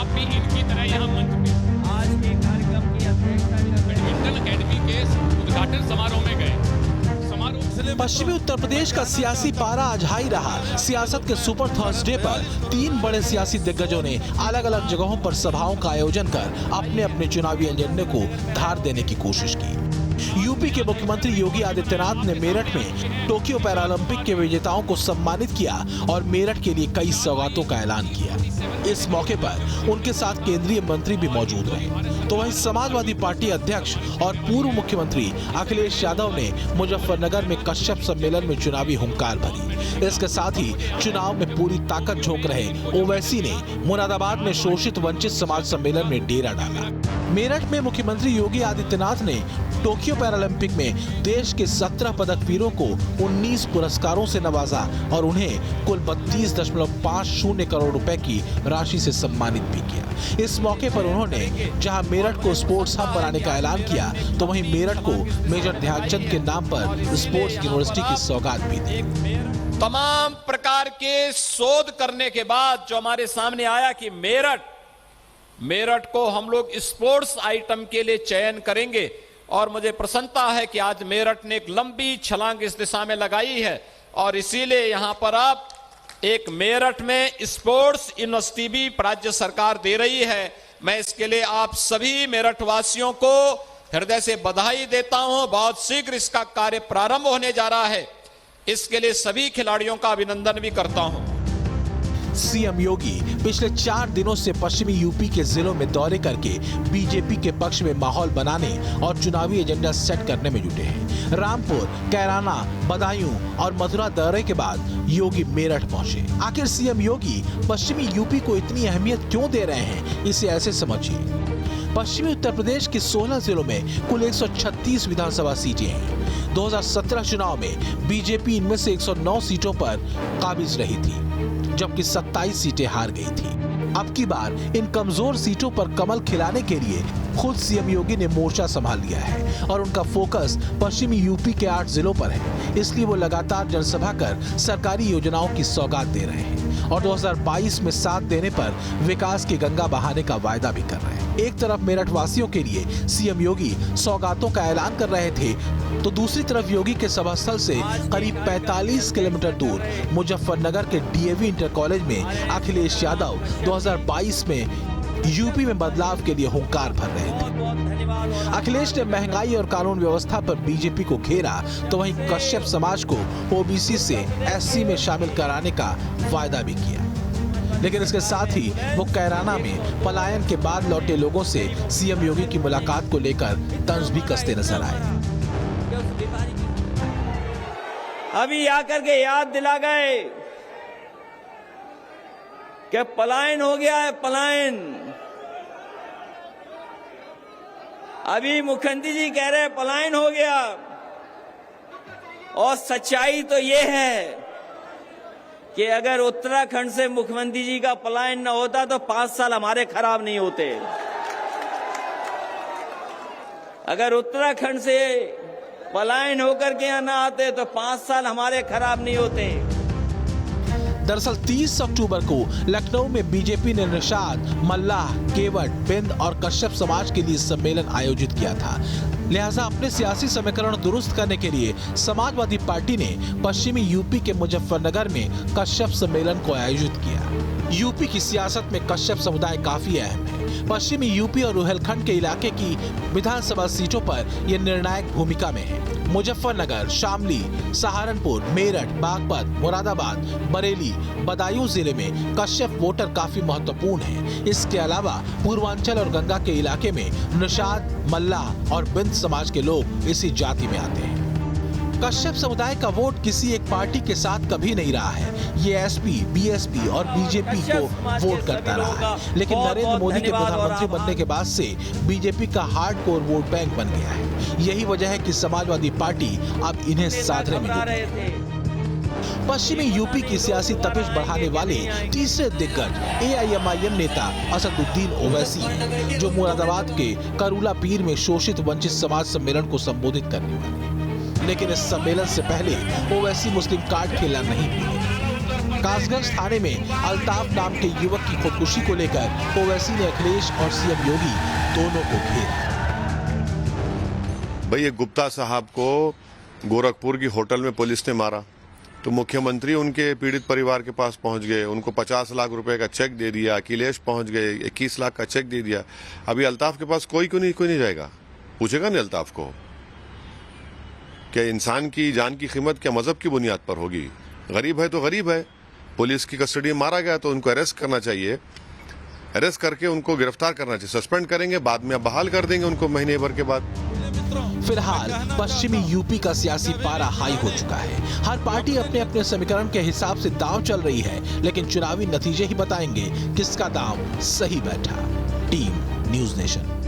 आप भी इनकी तरह यहाँ मंच पे आज के कार्यक्रम की अध्यक्षता बैडमिंटन अकेडमी के उद्घाटन समारोह में गए। पश्चिमी उत्तर प्रदेश का सियासी पारा आज हाई रहा। सियासत के सुपर थर्सडे पर 3 बड़े सियासी दिग्गजों ने अलग अलग जगहों पर सभाओं का आयोजन कर अपने अपने चुनावी एजेंडे को धार देने की कोशिश की। यूपी के मुख्यमंत्री योगी आदित्यनाथ ने मेरठ में टोक्यो पैरालंपिक के विजेताओं को सम्मानित किया और मेरठ के लिए कई सौगातों का ऐलान किया। इस मौके पर उनके साथ केंद्रीय मंत्री भी मौजूद रहे। तो वहीं समाजवादी पार्टी अध्यक्ष और पूर्व मुख्यमंत्री अखिलेश यादव ने मुजफ्फरनगर में कश्यप सम्मेलन में चुनावी हुंकार भरी। इसके साथ ही चुनाव में पूरी ताकत झोंक रहे ओवैसी ने मुरादाबाद में शोषित वंचित समाज सम्मेलन में डेरा डाला। मेरठ में मुख्यमंत्री योगी आदित्यनाथ ने टोक्यो पैरालंपिक में देश के 17 पदक वीरों को 19 पुरस्कारों से नवाजा और उन्हें कुल 32.50 करोड़ रुपए की राशि से सम्मानित भी किया। इस मौके पर उन्होंने जहां मेरठ को स्पोर्ट्स हब बनाने का ऐलान किया, तो वहीं मेरठ को मेजर ध्यानचंद के नाम पर स्पोर्ट्स यूनिवर्सिटी की सौगात भी दी। तमाम प्रकार के शोध करने के बाद जो हमारे सामने आया कि मेरठ को हम लोग स्पोर्ट्स आइटम के लिए चयन करेंगे, और मुझे प्रसन्नता है कि आज मेरठ ने एक लंबी छलांग इस दिशा में लगाई है और इसीलिए यहां पर आप एक मेरठ में स्पोर्ट्स यूनिवर्सिटी भी राज्य सरकार दे रही है। मैं इसके लिए आप सभी मेरठ वासियों को हृदय से बधाई देता हूं। बहुत शीघ्र इसका कार्य प्रारंभ होने जा रहा है, इसके लिए सभी खिलाड़ियों का अभिनंदन भी करता हूं। सीएम योगी पिछले 4 दिनों से पश्चिमी यूपी के जिलों में दौरे करके बीजेपी के पक्ष में माहौल बनाने और चुनावी एजेंडा सेट करने में जुटे हैं। रामपुर, कैराना, बदायूं और मथुरा दौरे के बाद योगी मेरठ पहुंचे। आखिर सीएम योगी पश्चिमी यूपी को इतनी अहमियत क्यों दे रहे हैं, इसे ऐसे समझिए। पश्चिमी उत्तर प्रदेश के 16 जिलों में कुल 136 विधानसभा सीटें हैं। 2017 चुनाव में बीजेपी इनमें से 109 सीटों पर काबिज रही थी, जबकि 27 सीटें हार गई थी। अब की बार इन कमजोर सीटों पर कमल खिलाने के लिए खुद सीएम योगी ने मोर्चा संभाल लिया है और उनका फोकस पश्चिमी यूपी के 8 जिलों पर है। इसलिए वो लगातार जनसभा कर सरकारी योजनाओं की सौगात दे रहे हैं और 2022 में साथ देने पर विकास की गंगा बहाने का वायदा भी कर रहे हैं। एक तरफ मेरठ वासियों के लिए सीएम योगी सौगातों का ऐलान कर रहे थे, तो दूसरी तरफ योगी के सभा स्थल से करीब 45 किलोमीटर दूर मुजफ्फरनगर के डीएवी इंटर कॉलेज में अखिलेश यादव 2022 में यूपी में बदलाव के लिए हुंकार भर रहे थे। अखिलेश ने महंगाई और कानून व्यवस्था पर बीजेपी को घेरा, तो वहीं कश्यप समाज को ओबीसी से एससी में शामिल कराने का वायदा भी किया। लेकिन इसके साथ ही वो कैराना में पलायन के बाद लौटे लोगों से सीएम योगी की मुलाकात को लेकर तंज भी कसते नजर आए। अभी आकर के याद दिला गए कि पलायन हो गया है, पलायन। अभी मुख्यमंत्री जी कह रहे हैं पलायन हो गया, और सच्चाई तो ये है कि अगर उत्तराखंड से मुख्यमंत्री जी का पलायन न होता तो 5 साल हमारे खराब नहीं होते। अगर उत्तराखंड से पलायन होकर के यहाँ न आते तो 5 साल हमारे खराब नहीं होते। दरअसल 30 अक्टूबर को लखनऊ में बीजेपी ने निषाद, मल्लाह, केवट, बिंद और कश्यप समाज के लिए सम्मेलन आयोजित किया था। लिहाजा अपने सियासी समीकरण दुरुस्त करने के लिए समाजवादी पार्टी ने पश्चिमी यूपी के मुजफ्फरनगर में कश्यप सम्मेलन को आयोजित किया। यूपी की सियासत में कश्यप समुदाय काफी अहम है। पश्चिमी यूपी और रुहेलखंड के इलाके की विधानसभा सीटों पर यह निर्णायक भूमिका में है। मुजफ्फरनगर, शामली, सहारनपुर, मेरठ, बागपत, मुरादाबाद, बरेली, बदायूं जिले में कश्यप वोटर काफी महत्वपूर्ण हैं। इसके अलावा पूर्वांचल और गंगा के इलाके में निषाद, मल्लाह और बिंद समाज के लोग इसी जाति में आते हैं। कश्यप समुदाय का वोट किसी एक पार्टी के साथ कभी नहीं रहा है। ये एसपी, बीएसपी और बीजेपी को वोट करता रहा है, लेकिन नरेंद्र मोदी के प्रधानमंत्री बनने के बाद से बीजेपी का हार्डकोर वोट बैंक बन गया है। यही वजह है कि समाजवादी पार्टी अब इन्हें साधने में जुटी है। पश्चिमी यूपी की सियासी तपिश बढ़ाने वाले तीसरे दिग्गज एआईएमआईएम नेता असदुद्दीन ओवैसी हैं, जो मुरादाबाद के करूला पीर में शोषित वंचित समाज सम्मेलन को संबोधित करने वाले। लेकिन इस सम्मेलन से पहले ओवैसी मुस्लिम कार्ड खेलना नहीं भूले। कासगंज थाने में अल्ताफ नाम के युवक की खुदकुशी को लेकर ओवैसी ने अखिलेश और सीएम योगी दोनों को घेरा। भाई, ये गुप्ता साहब को गोरखपुर की होटल में पुलिस ने मारा तो मुख्यमंत्री उनके पीड़ित परिवार के पास पहुंच गए, उनको 50 लाख रुपए का चेक दे दिया। अखिलेश पहुंच गए, 21 लाख का चेक दे दिया। अभी अल्ताफ के पास कोई नहीं जाएगा, पूछेगा नहीं अल्ताफ को क्या इंसान की जान की कीमत क्या मजहब की बुनियाद पर होगी? गरीब है तो गरीब है, पुलिस की कस्टडी में मारा गया तो उनको अरेस्ट करना चाहिए, अरेस्ट करके उनको गिरफ्तार करना चाहिए। सस्पेंड करेंगे, बाद में बहाल कर देंगे उनको महीने भर के बाद। फिलहाल पश्चिमी यूपी का सियासी पारा हाई हो चुका है। हर पार्टी अपने अपने समीकरण के हिसाब से दांव चल रही है, लेकिन चुनावी नतीजे ही बताएंगे किसका दांव सही बैठा। Team news nation.